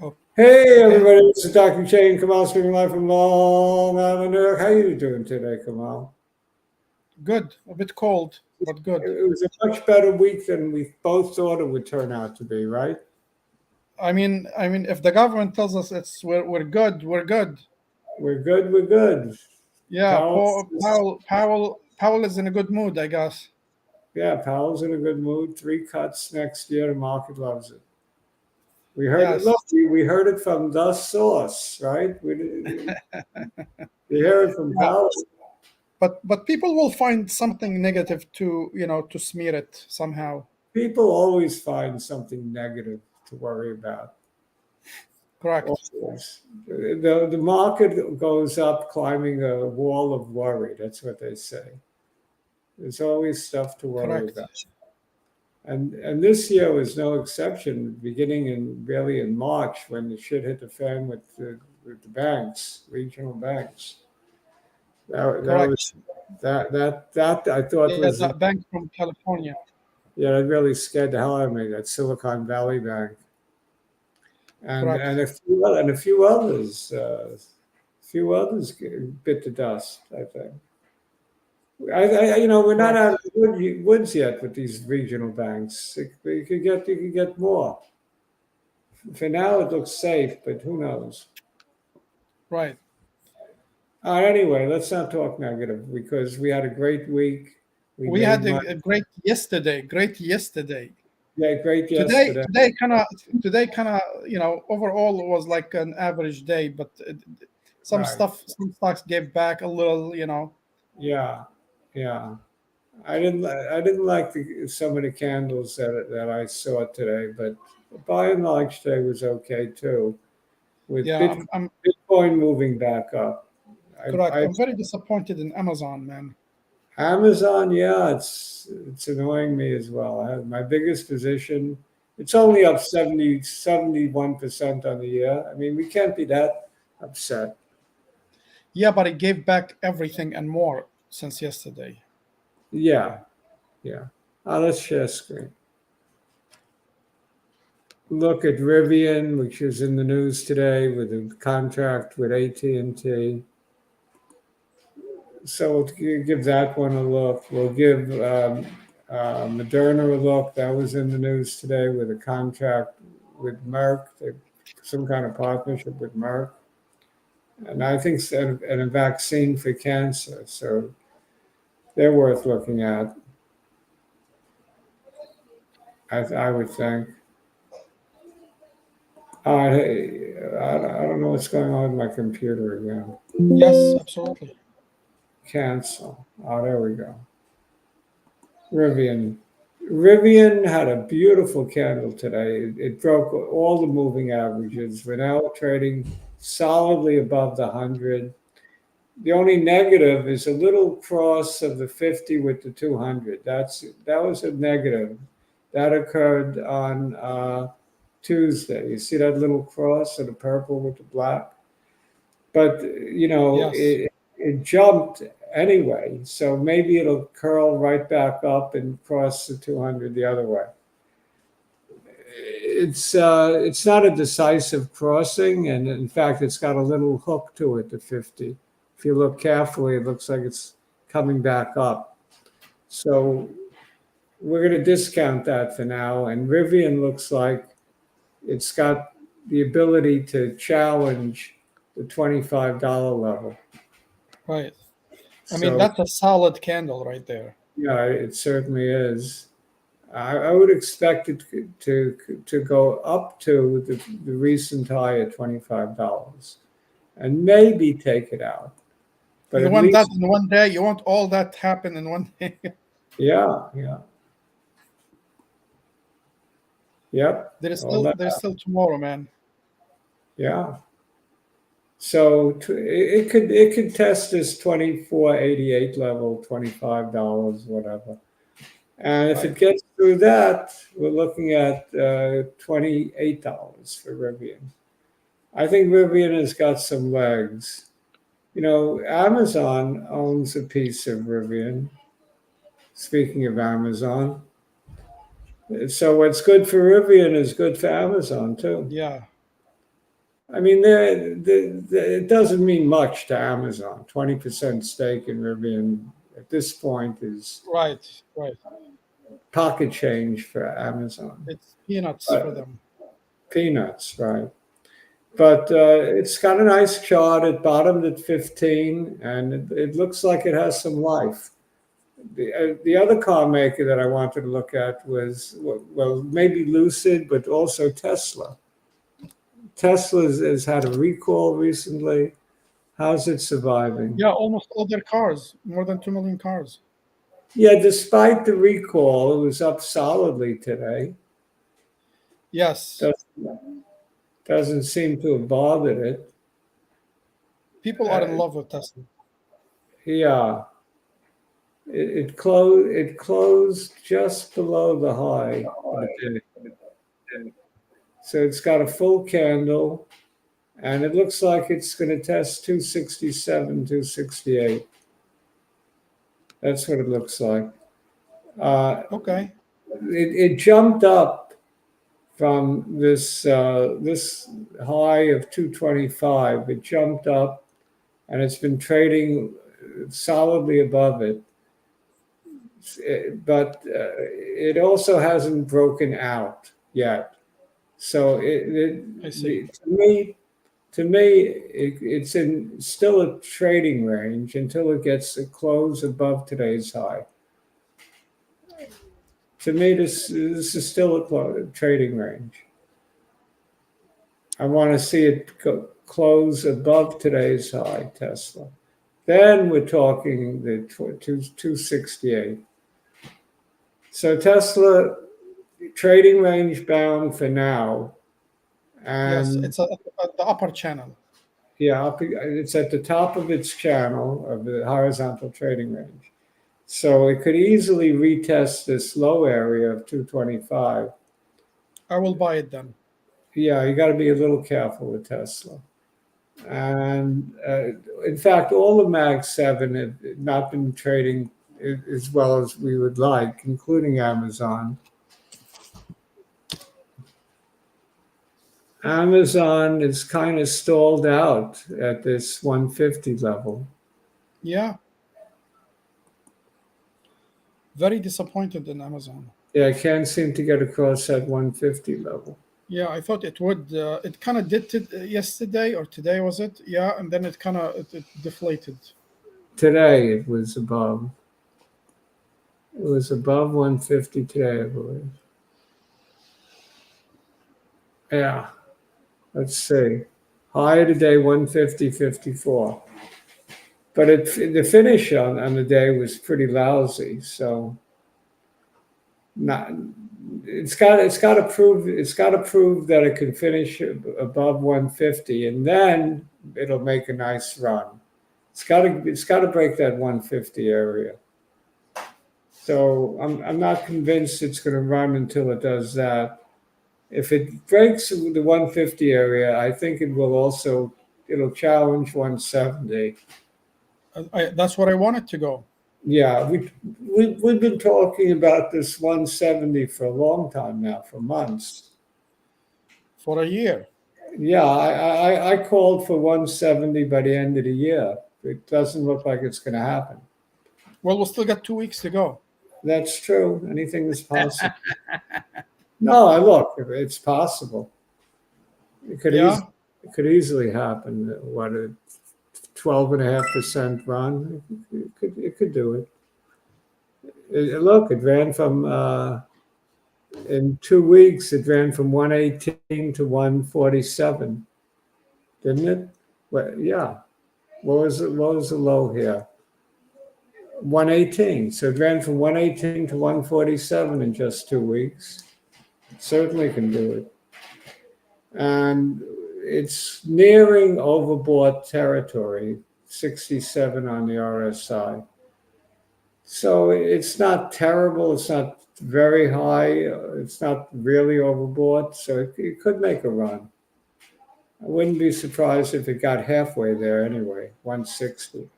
Oh, Hey okay. everybody, this is Dr. Shane Kamal speaking live from Long Island, New York. How you doing today, Kamal? Good. A bit cold, but good. It was a much better week than we both thought it would turn out to be, right? I mean, if the government tells us we're good, we're good. We're good, we're good. Yeah, Powell's, Powell is in a good mood, I guess. yeah, Powell's in a good mood. 3 cuts next year. The market loves it. We heard it. Look, Yes, we heard it from the source, right? We hear it from yeah. Powell. But people will find something negative to smear it somehow. People always find something negative to worry about. Correct. Always. The market goes up climbing a wall of worry. That's what they say. There's always stuff to worry Correct. about. And this year was no exception, beginning in really in March when the shit hit the fan with the banks, regional banks. That Correct. was that I thought Yeah, was that bank from California. yeah, that really scared the hell out of me, that Silicon Valley Bank. And Correct. a few others bit the dust. I think. We're not out of Correct. the woods yet with these regional banks. You could get more. For now, it looks safe, but who knows? Right. Anyway, let's not talk negative because we had a great week. We We made had money. a great yesterday. Great yesterday. Yeah, great Today, yesterday. today kind of, today kind of, overall it was like an average day, but Right. some stocks gave back a little. Yeah. Yeah. I didn't like some of the candles that I saw today, but by and large today was okay too. With Yeah, I'm Bitcoin moving back up, correct. I I'm very disappointed in Amazon, man. Amazon, yeah, it's annoying me as well. I have my biggest position. It's only up 71% on the year. I mean, we can't be that upset. Yeah, but it gave back everything and more since yesterday. Yeah, yeah. Let's share screen. Look at Rivian, which is in the news today with a contract with AT&T. So we'll give that one a look. We'll give Moderna a look. That was in the news today with a contract with Merck, some kind of partnership with Merck, and I think and a vaccine for cancer. So they're worth looking at. I would think. I don't know what's going on with my computer again. Yes, absolutely. Cancel. There we go. Rivian. Rivian had a beautiful candle today. It broke all the moving averages. We're now trading solidly above the 100. The only negative is a little cross of the 50 with the 200. That was a negative. That occurred on Tuesday. You see that little cross of the purple with the black? But Yes. it jumped anyway, so maybe it'll curl right back up and cross the 200 the other way. It's not a decisive crossing, and in fact it's got a little hook to it, the 50. If you look carefully, it looks like it's coming back up. So we're going to discount that for now, and Rivian looks like it's got the ability to challenge the $25 level. Right. I mean, So that's a solid candle right there. yeah, it certainly is. I would expect it to go up to the recent high at $25 and maybe take it out. But You at want that least, in one day? You want all that to happen in one day? yeah, yeah, yep, There's all still that, there's still tomorrow, man. yeah. So it could test this 24.88 level, $25, whatever. And if Right. it gets through that, we're looking at $28 for Rivian. I think Rivian has got some legs. Amazon owns a piece of Rivian. Speaking of Amazon, so what's good for Rivian is good for Amazon too. Yeah. I mean, it doesn't mean much to Amazon. 20% stake in Rivian at this point is Right, right. pocket change for Amazon. It's peanuts for But them. peanuts, right? But it's got a nice chart. It bottomed at 15, and it looks like it has some life. The other car maker that I wanted to look at was, well, maybe Lucid, but also Tesla. Tesla has had a recall recently. How's it surviving? Yeah, almost all their cars, more than 2 million cars. Yeah, despite the recall, it was up solidly today. Yes, Doesn't seem to have bothered it. people are in Uh, love with Tesla. yeah, it closed just below the high for the day. So it's got a full candle, and it looks like it's going to test 267, 268. That's what it looks like. Uh, Okay. it jumped up from this high of 225. It jumped up, and it's been trading solidly above it. But it also hasn't broken out yet. So I see. to me, it's in still a trading range until it gets a close above today's high. To me, this is still a trading range. I want to see it close above today's high, Tesla. Then we're talking the 268. So Tesla trading range bound for now, Yes, and it's at the upper channel. yeah, it's at the top of its channel of the horizontal trading range. So it could easily retest this low area of 225. I will buy it then. Yeah, you got to be a little careful with Tesla. And in fact, all the Mag 7 have not been trading as well as we would like, including Amazon. Amazon is kind of stalled out at this 150 level. Yeah, very disappointed in Amazon. Yeah, I can't seem to get across that 150 level. Yeah, I thought it would. It kind of did it yesterday or today, was it? Yeah, and then it kind of it deflated. Today it was above. It was above 150 today, I believe. Yeah, let's see. High today, 150.54. But the finish on the day was pretty lousy. So not it's got to prove that it can finish above 150, and then it'll make a nice run. It's got to break that 150 area. So I'm not convinced it's going to run until it does that. If it breaks the 150 area, I think it'll challenge 170. That's what I wanted to go Yeah, we've been talking about this 170 for a long time now, for months. for a year. Yeah, I called for 170 by the end of the year. It doesn't look like it's going to happen. Well, we'll still got 2 weeks to go. That's true. Anything is possible. No, I look, it's possible. It could Yeah, easily it could easily happen. What, a 12.5% run? It could do it. Look, it ran from in 2 weeks. It ran from 118 to 147, didn't it? Well, yeah. What was it? What was the low here? 118. So it ran from 118 to 147 in just 2 weeks. Certainly can do it. And it's nearing overbought territory, 67 on the RSI. So it's not terrible. It's not very high. It's not really overbought. So it could make a run. I wouldn't be surprised if it got halfway there anyway, 160.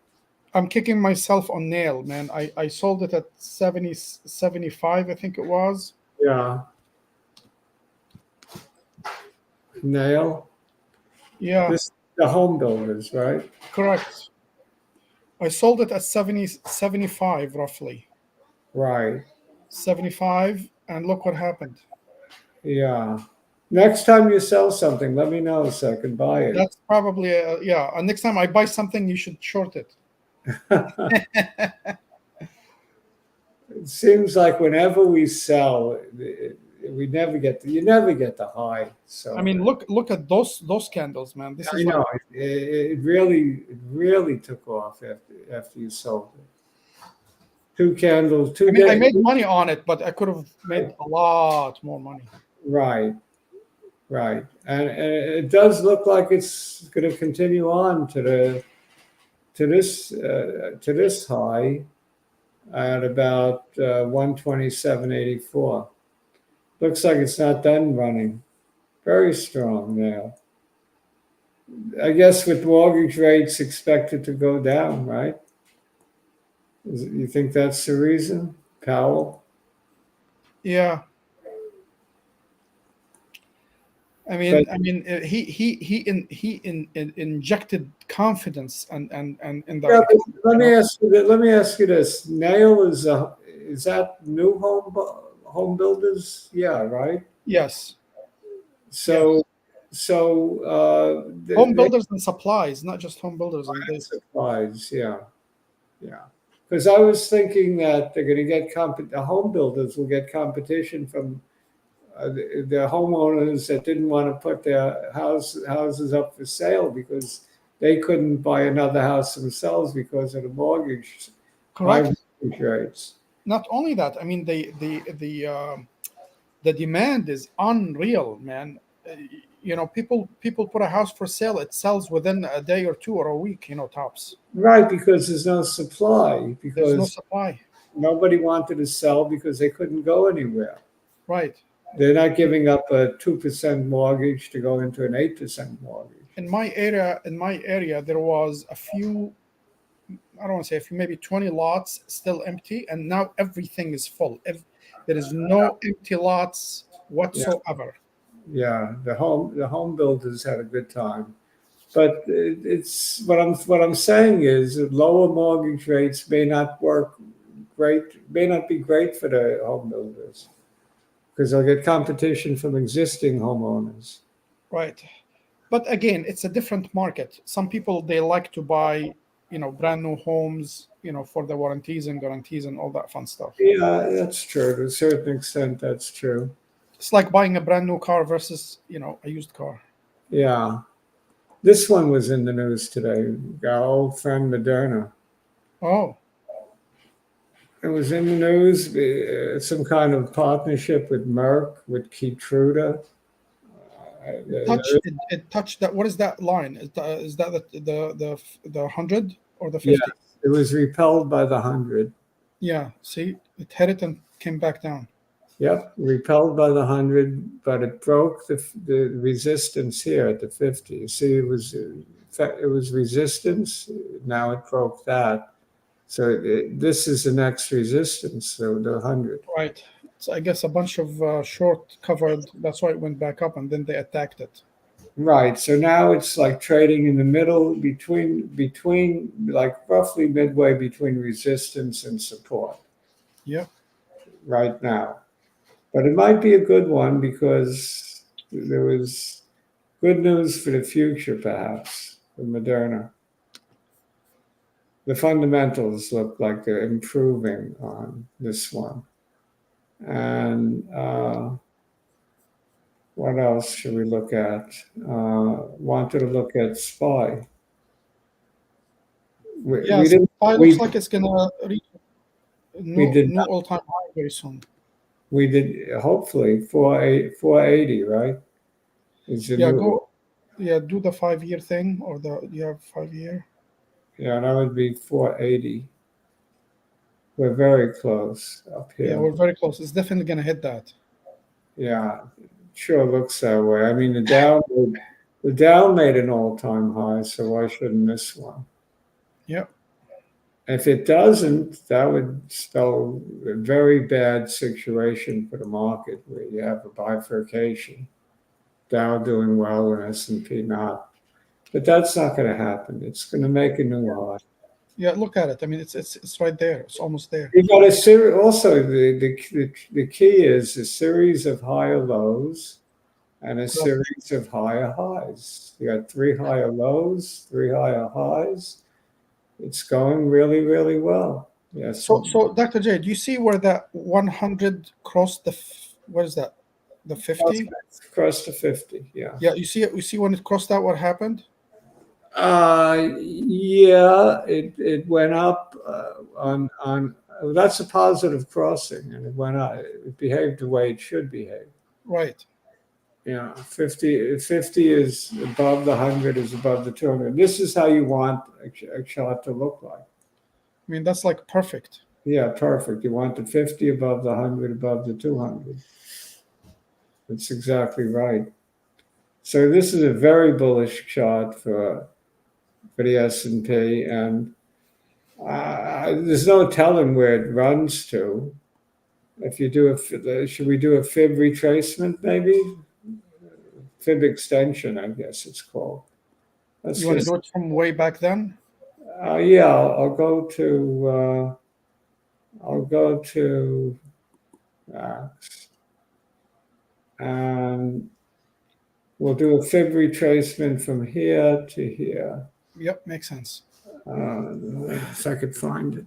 I'm kicking myself on nail, man. I sold it at 70, 75, I think it was. Yeah. Nail. Yeah, This the home builders, right? correct. I sold it at 70, 75 roughly. Right. 75, and look what happened. Yeah. Next time you sell something, let me know so I can buy it. That's probably, yeah. And next time I buy something, you should short it. It seems like whenever we sell, we never get you never get the high. I So mean, look at those candles, man. This I is like, know it really took off after you sold it. Two candles, I two mean, I days. made money on it, but I could have made a lot more money. Right, right, and it does look like it's going to continue on to this high at about 127.84. Looks like it's not done running. Very strong now. I guess with mortgage rates expected to go down, right? You think that's the reason, Powell? Yeah. But He injected confidence and in the yeah, but economy, you know. let me ask you this: Nail is that new home builders? Yeah, right. Yes, So yes. Home they builders and supplies, not just home builders and this. supplies, yeah, yeah. Because I was thinking that they're going to get the home builders will get competition from the homeowners that didn't want to put their houses up for sale because they couldn't buy another house themselves because of the high Correct. mortgage rates. Not only that, I mean the demand is unreal, man. Uh, people put a house for sale, it sells within a day or two or a week, tops. Right, because there's no supply, There's no because supply. nobody wanted to sell because they couldn't go anywhere. Right. They're not giving up a 2% mortgage to go into an 8% mortgage. In my area, there was a few, I don't want to say a few, maybe 20 lots still empty, and now everything is full. There is no empty lots Yeah, whatsoever. yeah. The home builders had a good time. But it's what I'm saying is that lower mortgage rates may not be great for the home builders because they'll get competition from existing homeowners. Right. But again, it's a different market. Some people, they like to buy, brand new homes, for the warranties and guarantees and all that fun stuff. Yeah, that's true. To a certain extent, that's true. It's like buying a brand new car versus, a used car. Yeah. This one was in the news today. Our old friend Moderna. Oh, It was in the news, some kind of partnership with Merck, with Keytruda. it touched that. What is that line? Is that the 100 or the Yeah, 50? it was repelled by the 100. Yeah. See, it hit it and came back down. Yep, repelled by the 100, but it broke the resistance here at the 50. You see, it was resistance. Now it broke that. So this is the next resistance. So the 100. Right. So I guess a bunch of short covered. That's why it went back up, and then they attacked it. Right. So now it's like trading in the middle between like roughly midway between resistance and support Yeah. right now. But it might be a good one because there was good news for the future, perhaps, for Moderna. The fundamentals look like they're improving on this one. And what else should we look at? Wanted to look at SPY. We Yes. didn't. It looks We like it's gonna reach we new did new all time high very soon. we did hopefully 480, right? Is the Yeah. new. Go. Yeah. Do the 5 year thing, or you have 5 year. Yeah, that would be 480. We're very close up Yeah, here. we're very close. It's definitely gonna hit that. Yeah, sure looks that way. I mean, the Dow made an all-time high, so why shouldn't this one? Yeah. If it doesn't, that would spell a very bad situation for the market, where you have a bifurcation. Dow doing well and S&P not. But that's not going to happen. It's going to make a new high. Yeah, look at it. I mean, it's right there. It's almost there. You got a series. Also, the key is a series of higher lows and a Correct. series of higher highs. You got three higher lows, three higher highs. It's going really, really well. Yes. So Dr. J, do you see where that 100 crossed the what is that? The 50? Across to 50. Yeah. Yeah, you see it. You see when it crossed that, what happened? Yeah, it went up on that's a positive crossing, and it went up. It behaved the way it should behave. Right. Yeah, 50 is above the 100 is above the 200. This is how you want a chart to look like. I mean, that's like perfect. Yeah, perfect. You want the 50 above the 100 above the 200. That's exactly right. So this is a very bullish chart for the S&P, and there's no telling where it runs to. If you do should we do a fib retracement maybe? Fib extension, I guess it's called. Let's You want to just, do it from way back then? yeah, I'll go to, and we'll do a fib retracement from here to here. Yep, makes sense. If I could find it.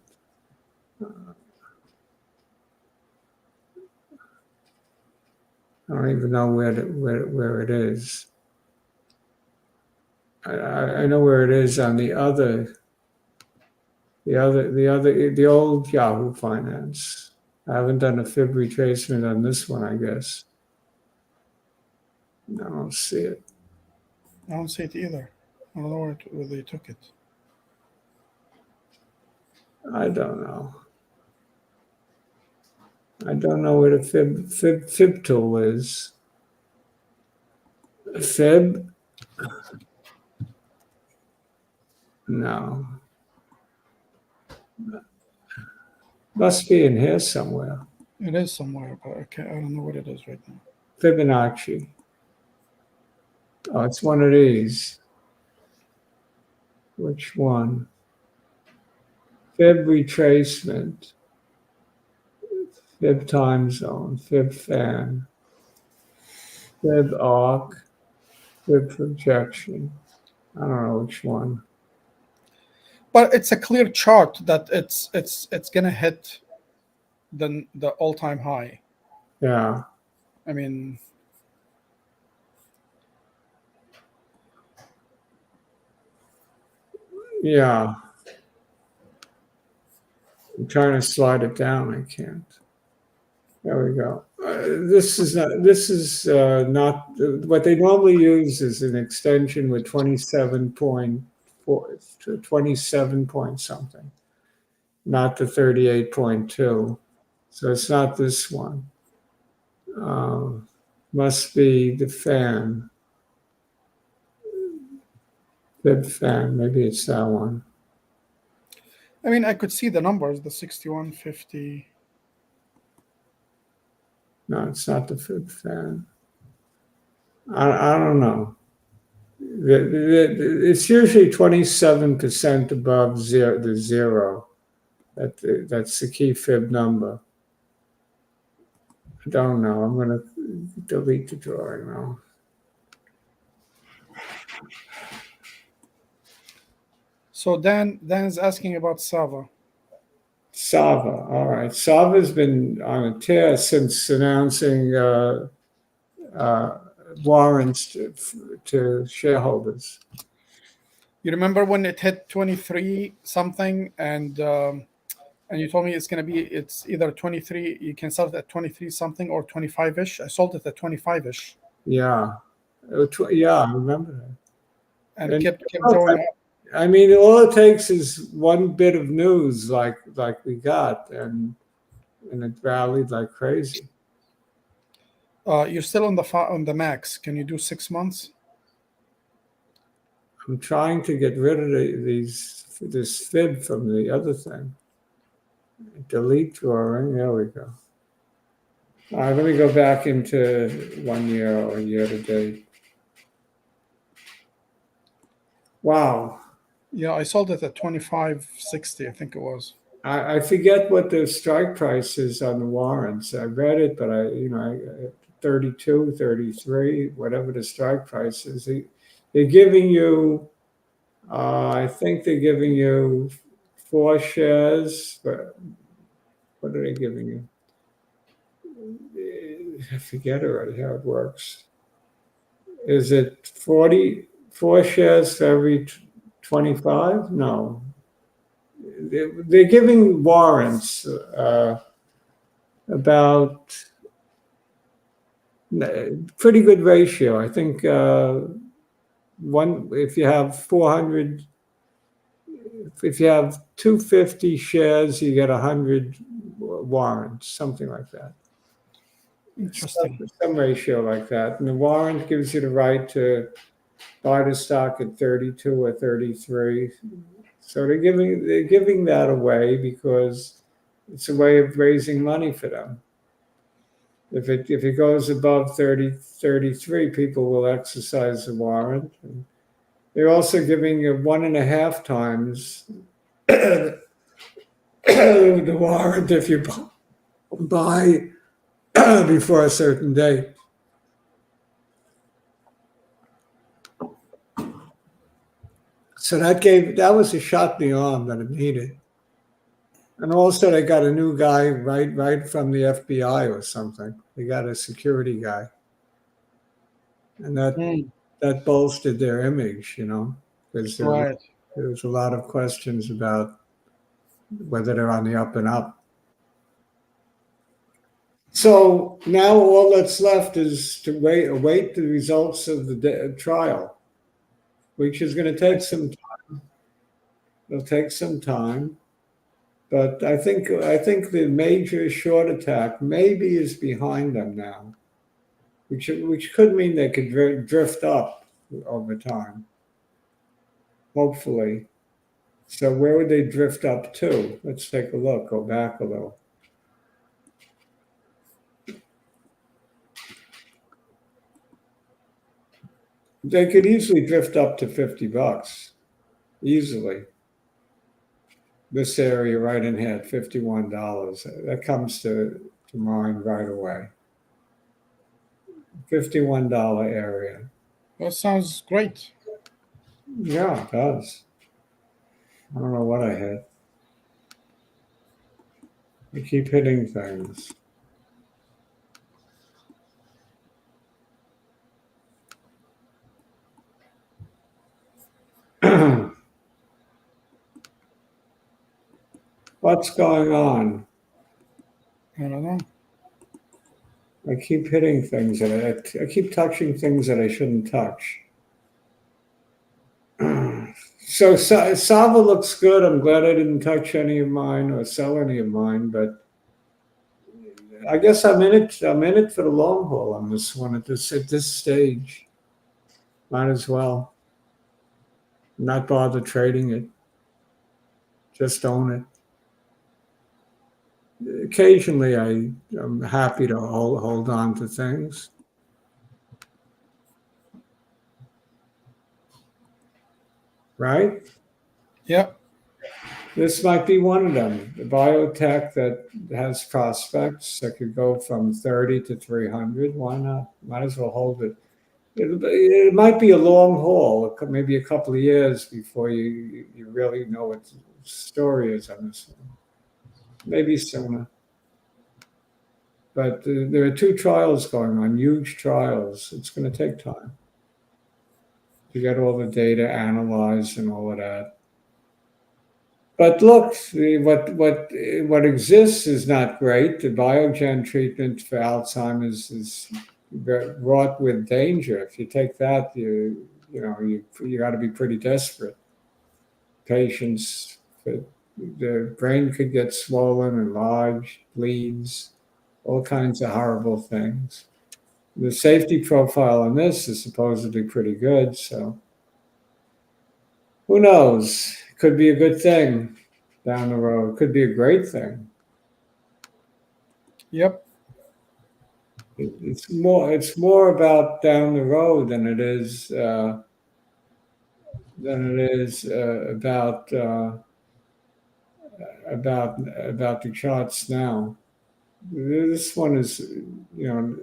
I don't even know where it is. I know where it is on the old Yahoo Finance. I haven't done a fib retracement on this one, I guess. No, I don't see it. I don't see it either. I don't know where they took it. I don't know. I don't know where the fib tool is. Fib? No. Must be in here somewhere. It is somewhere, but I don't know what it is right now. Fibonacci. Oh, it's one of these. Which one? Fib retracement. Fib time zone. Fib fan. Fib arc. Fib projection. I don't know which one. But it's a clear chart that it's gonna hit the all-time high. Yeah. I mean, Yeah. I'm trying to slide it down. I can't. There we go. This is not what they normally use is an extension with 27.4 to 27 point something, not the 38.2. So it's not this one. Must be the fan. Fib fan. Maybe it's that one. I mean, I could see the numbers, the 6150. No, it's not the fib fan. I don't know. It's usually 27% above the zero. That's the key fib number. I don't know. I'm going to delete the drawing now. So Dan is asking about Sava. Sava. All right. Sava's been on a tear since announcing warrants to shareholders. You remember when it hit 23 something, and you told me it's either 23. You can sell it at 23 something or 25ish. I sold it at 25ish. Yeah. Yeah, I remember that. And kept going up. I mean, all it takes is one bit of news like we got, and it rallied like crazy. You're still on the max. Can you do 6 months? I'm trying to get rid of this fib from the other thing. Delete drawing. There we go. All right, let me go back into 1 year or year to date. Wow. Yeah, I sold it at 25.60, I think it was. I forget what the strike price is on the warrants. I read it, but 32, 33, whatever the strike price is. They're giving you, I think they're giving you 4 shares. But what are they giving you? I forget already how it works. Is it 44 shares for every 25? No. They're giving warrants about pretty good ratio. I think one if you have 400, if you have 250 shares, you get 100 warrants, something like that. Interesting. Some ratio like that, and the warrant gives you the right to buy the stock at 32 or 33. So they're giving that away because it's a way of raising money for them. If it goes above 33, people will exercise the warrant. And they're also giving you 1.5 times the warrant if you buy before a certain date. So that was a shot in the arm that it needed. And also they got a new guy right from the FBI or something. They got a security guy. And that bolstered their image, because Right. there was a lot of questions about whether they're on the up and up. So now all that's left is to await the results of the trial, which is going to take some time. It'll take some time, but I think the major short attack maybe is behind them now, which could mean they could drift up over time, hopefully. So where would they drift up to? Let's take a look. Go back a little. They could easily drift up to $50, easily. This area right in here, $51. That comes to mind right away. $51 area. That sounds great. Yeah, it does. I don't know what I had. I keep hitting things. What's going on? I don't know. I keep hitting things I keep touching things that I shouldn't touch. So Sava looks good. I'm glad I didn't touch any of mine or sell any of mine, but I guess I'm in it. I'm in it for the long haul on this one at this stage. Might as well not bother trading it. Just own it. Occasionally, I'm happy to hold on to things. Right? Yep. This might be one of them. The biotech that has prospects that could go from 30 to 300. Why not? Might as well hold it. It might be a long haul, maybe a couple of years before you really know what the story is on this one. Maybe sooner. But there are 2 trials going on, huge trials. It's going to take time to get all the data analyzed and all of that. But look, what exists is not great. The biogen treatment for Alzheimer's is wrought with danger. If you take that, you got to be pretty desperate. Patients, the brain could get swollen, enlarged, bleeds, all kinds of horrible things. The safety profile on this is supposedly pretty good, so who knows? It could be a good thing down the road. It could be a great thing. Yep. It's more about down the road than it is than it is about the charts now. This one is, you know,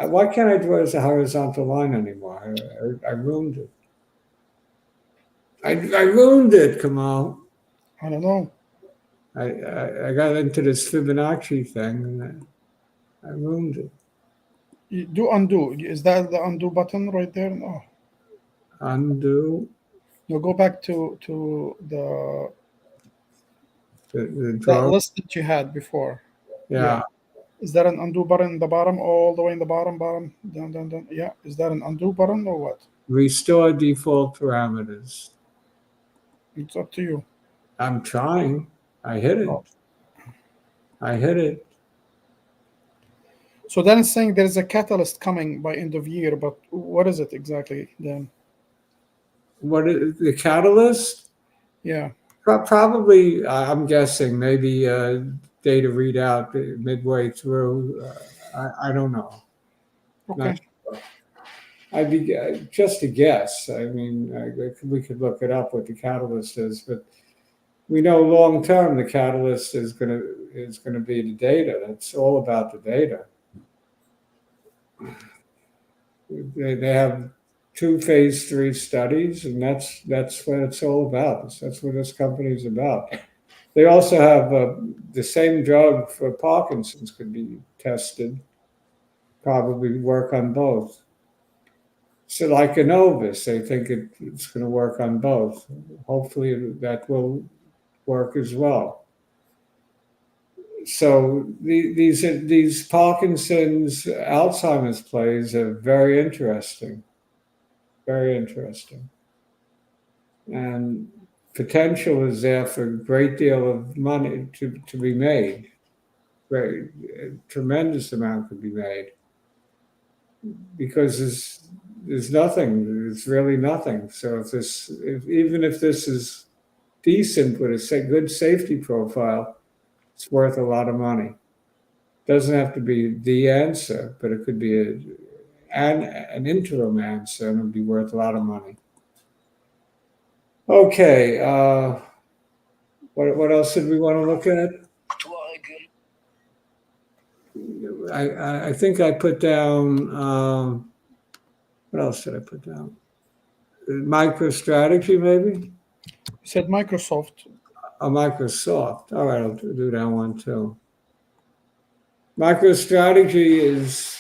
why can't I draw as a horizontal line anymore? I ruined it. I ruined it, Kamal. I don't know. I got into this Fibonacci thing and I ruined it. You do undo. Is that the undo button right there? No. Undo No, go back to the that draw. list that you had before. Yeah. Yeah, Is that an undo button in the bottom, all the way in the bottom, down, down, down? Yeah. Is that an undo button or what? restore default parameters. It's up to you. I'm trying. I hit it. Oh. I hit it. So then it's saying there's a catalyst coming by end of year, but what is it exactly then? What is the catalyst? Yeah. Probably, I'm guessing, maybe data readout midway through. I don't know. Not Okay. sure. I'd be just a guess. I mean, we could look it up what the catalyst is, but we know long term the catalyst is gonna be the data. It's all about the data. They have two phase 3 studies, and that's what it's all about. That's what this company is about. They also have the same drug for Parkinson's could be tested. Probably work on both. So like Innovis, they think it's going to work on both. Hopefully that will work as well. So these Parkinson's, Alzheimer's plays are very interesting. Very interesting. And potential is there for a great deal of money to be made. Very tremendous amount could be made because there's nothing. There's really nothing. So even if this is decent with a good safety profile, it's worth a lot of money. Doesn't have to be the answer, but it could be an interim answer, and it would be worth a lot of money. Okay. What else did we want to look at? I think I put down. What else did I put down? MicroStrategy, maybe. You said Microsoft. Microsoft. All right, I'll do that one too. MicroStrategy is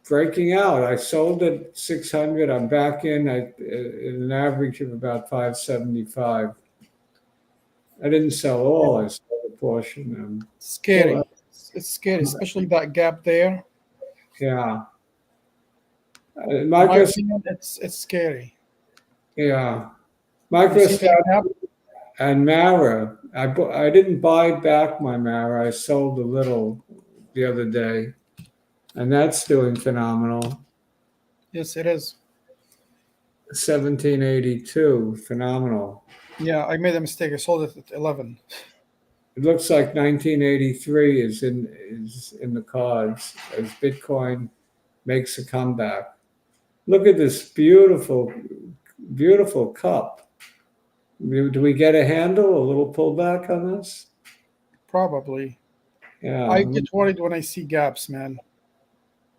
breaking out. I sold at 600. I'm back in at an average of about 575. I didn't sell all. I sold a portion. Scary. It's scary, especially that gap there. Yeah. In my Microsoft. opinion, it's scary. Yeah. You see that gap? MicroStrategy and Mara. I didn't buy back my Mara. I sold a little the other day, and that's doing phenomenal. Yes, it is. 1782, phenomenal. Yeah, I made a mistake. I sold it at 11. It looks like 1983 is in the cards as Bitcoin makes a comeback. Look at this beautiful, beautiful cup. Do we get a handle, a little pullback on this? Probably. Yeah. I get worried when I see gaps, man.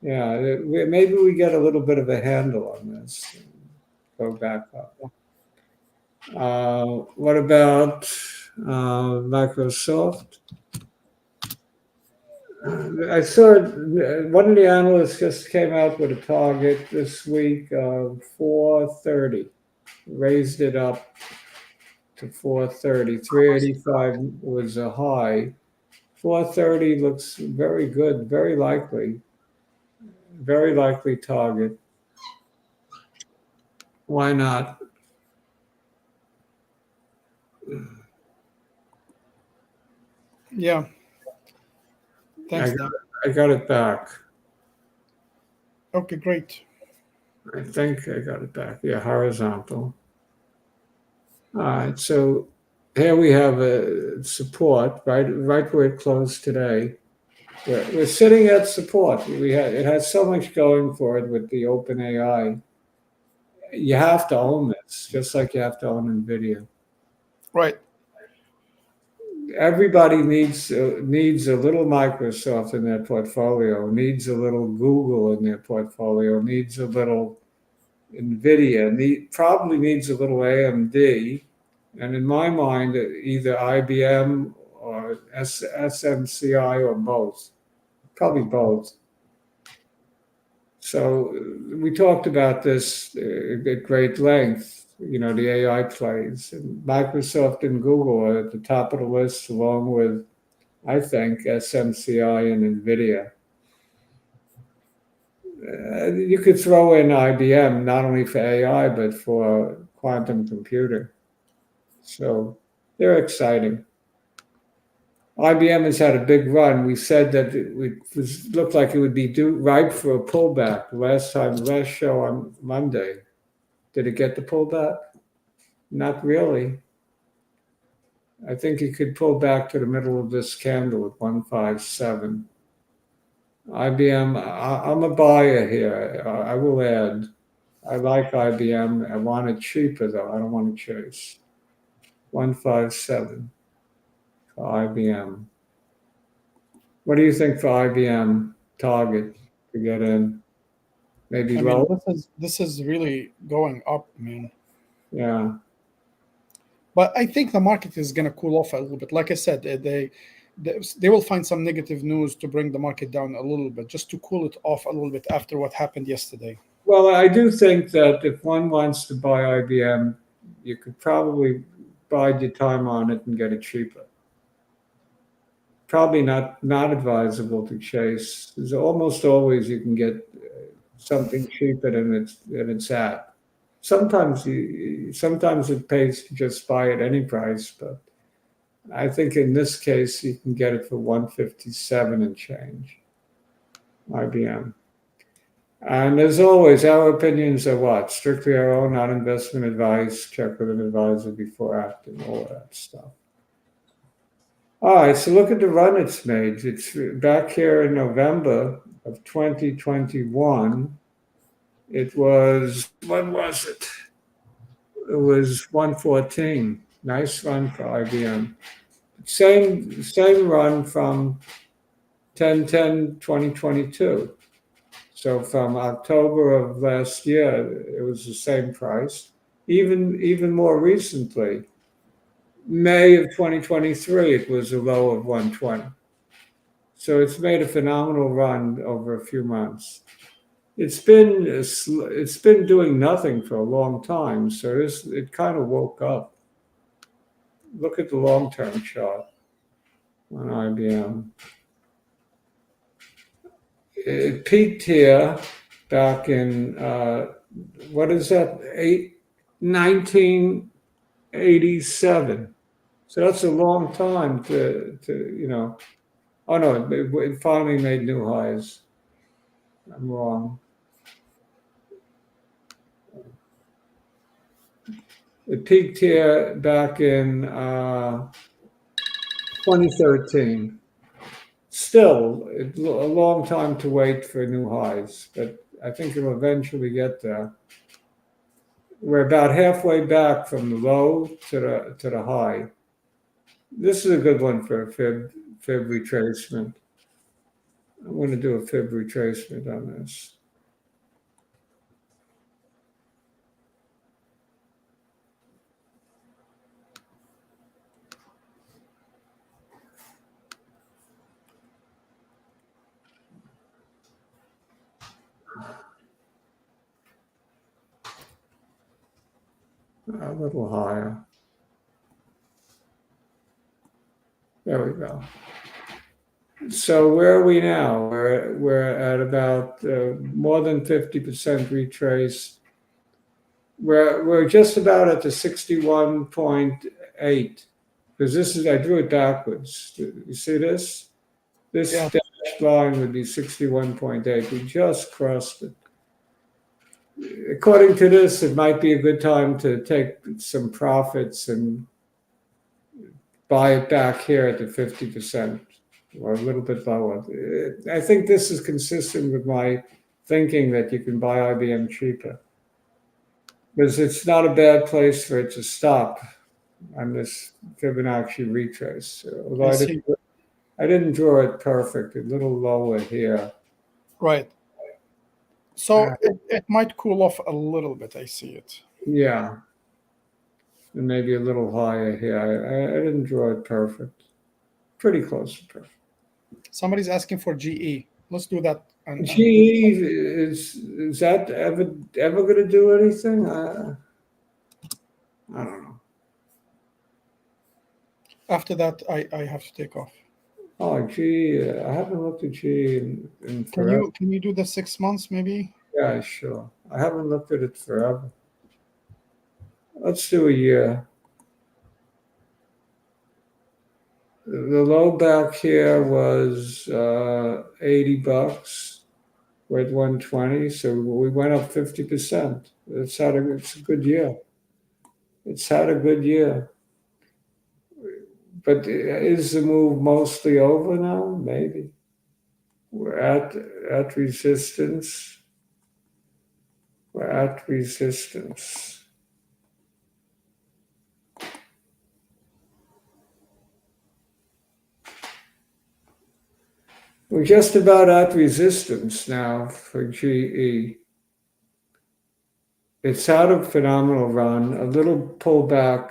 Yeah, maybe we get a little bit of a handle on this. Go back up. What about Microsoft? I saw one of the analysts just came out with a target this week of 430, raised it up to 430. 385 was a high. 430 looks very good, very likely target. Why not? Yeah. Thanks, Dan. I got it back. Okay, great. I think I got it back. Yeah, horizontal. All right, so here we have a support right where it closed today. We're sitting at support. It has so much going for it with the open AI, You have to own this, just like you have to own NVIDIA. Right. Everybody needs a little Microsoft in their portfolio, needs a little Google in their portfolio, needs a little NVIDIA, probably needs a little AMD, and in my mind, either IBM or SMCI or both, probably both. So we talked about this at great length, the AI plays. And Microsoft and Google are at the top of the list, along with, I think, SMCI and NVIDIA. You could throw in IBM, not only for AI, but for quantum computer. So they're exciting. IBM has had a big run. We said that looked like it would be ripe for a pullback last show on Monday. Did it get the pullback? Not really. I think it could pull back to the middle of this candle at 157. IBM, I'm a buyer here. I will add. I like IBM. I want it cheaper though. I don't want to chase. 157 for IBM. What do you think for IBM target to get in? Maybe I mean, low? this is really going up, man. Yeah. But I think the market is going to cool off a little bit. Like I said, they will find some negative news to bring the market down a little bit, just to cool it off a little bit after what happened yesterday. Well, I do think that if one wants to buy IBM, you could probably bide your time on it and get it cheaper. Probably not advisable to chase. There's almost always you can get something cheaper than it's at. Sometimes it pays to just buy at any price, but I think in this case you can get it for 157 and change. IBM. And as always, our opinions are what? Strictly our own, not investment advice. Check with an advisor before acting, all that stuff. All right, so look at the run it's made. It's back here in November of 2021. It was, when was it? It was 114. Nice run for IBM. Same run from 10/10/2022. So from October of last year, it was the same price. Even more recently, May of 2023, it was a low of 120. So it's made a phenomenal run over a few months. It's been doing nothing for a long time, so it kind of woke up. Look at the long-term chart on IBM. It peaked here back in what is that? 1987. So that's a long time to Oh no, it finally made new highs. I'm wrong. It peaked here back in 2013. Still, a long time to wait for new highs, but I think it'll eventually get there. We're about halfway back from the low to the high. This is a good one for a fib retracement. I'm going to do a fib retracement on this. A little higher. There we go. So where are we now? We're at about more than 50% retrace. We're just about at the 61.8 because I drew it backwards. You see this? This dashed line would be 61.8. We just crossed it. According to this, it might be a good time to take some profits and buy it back here at the 50% or a little bit lower. I think this is consistent with my thinking that you can buy IBM cheaper. because it's not a bad place for it to stop on this Fibonacci retrace. Although I see. I didn't draw it perfect, a little lower here. Right. So it might cool off a little bit. I see it. Yeah, and maybe a little higher here. I didn't draw it perfect. Pretty close to perfect. Somebody's asking for GE. Let's do that. And GE is that ever going to do anything? I don't know. after that, I have to take off. Oh, GE, I haven't looked at GE in forever. Can you do the 6 months maybe? Yeah, sure. I haven't looked at it forever. Let's do a year. The low back here was $80. We're at 120, so we went up 50%. It's a good year. It's had a good year. But is the move mostly over now? Maybe. We're at resistance. We're at resistance. We're just about at resistance now for GE. It's had a phenomenal run, a little pullback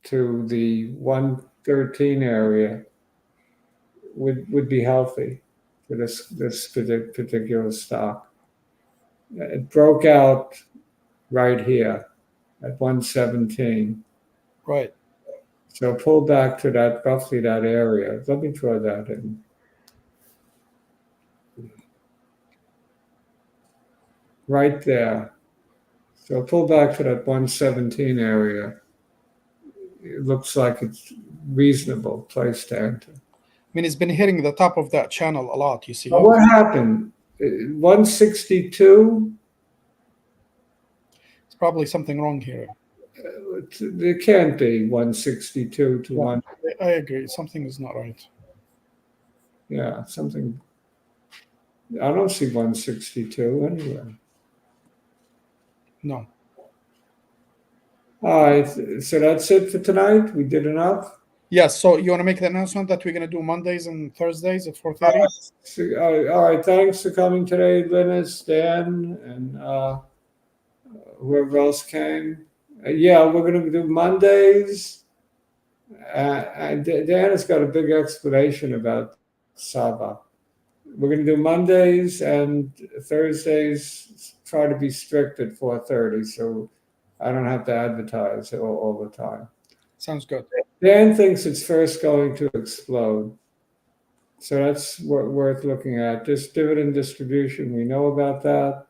to the 113 area would be healthy for this particular stock. It broke out right here at 117. Right. So pull back to that, roughly that area. Let me draw that in. Right there. So pull back to that 117 area. It looks like it's reasonable place to enter. I mean, it's been hitting the top of that channel a lot. You see. But what happened? 162? It's probably something wrong here. There can't be 162 to Yeah, 1. I agree. Something is not right. Yeah, something. I don't see 162 anywhere. No. All right, so that's it for tonight. We did enough. Yes. So you want to make the announcement that we're going to do Mondays and Thursdays at 4:30? All right, thanks for coming today, Linus, Dan, and whoever else came. Yeah, we're going to do Mondays. Dan has got a big explanation about Saba. We're going to do Mondays and Thursdays. Try to be strict at 4:30, so I don't have to advertise all the time. Sounds good. Dan thinks it's first going to explode, so that's worth looking at. This dividend distribution, we know about that.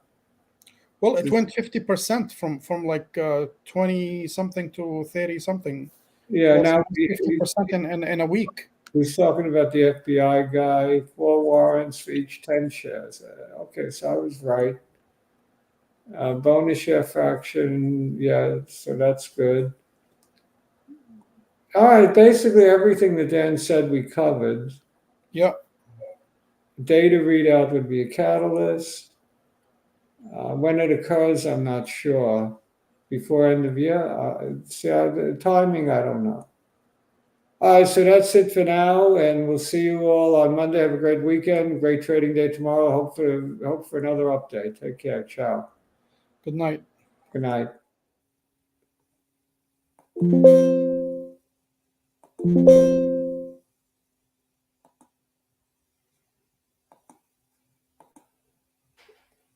Well, it went 50% from like 20 something to 30 something. Yeah, now 50% in a week. he's talking about the FBI guy, 4 warrants for each 10 shares. Okay, so I was right. Bonus share fraction, yeah, so that's good. All right, basically everything that Dan said we covered. Yeah. Data readout would be a catalyst. When it occurs, I'm not sure. Before end of year, the timing, I don't know. All right, so that's it for now, and we'll see you all on Monday. Have a great weekend, great trading day tomorrow. Hope for another update. Take care. Ciao. Good night. Good night.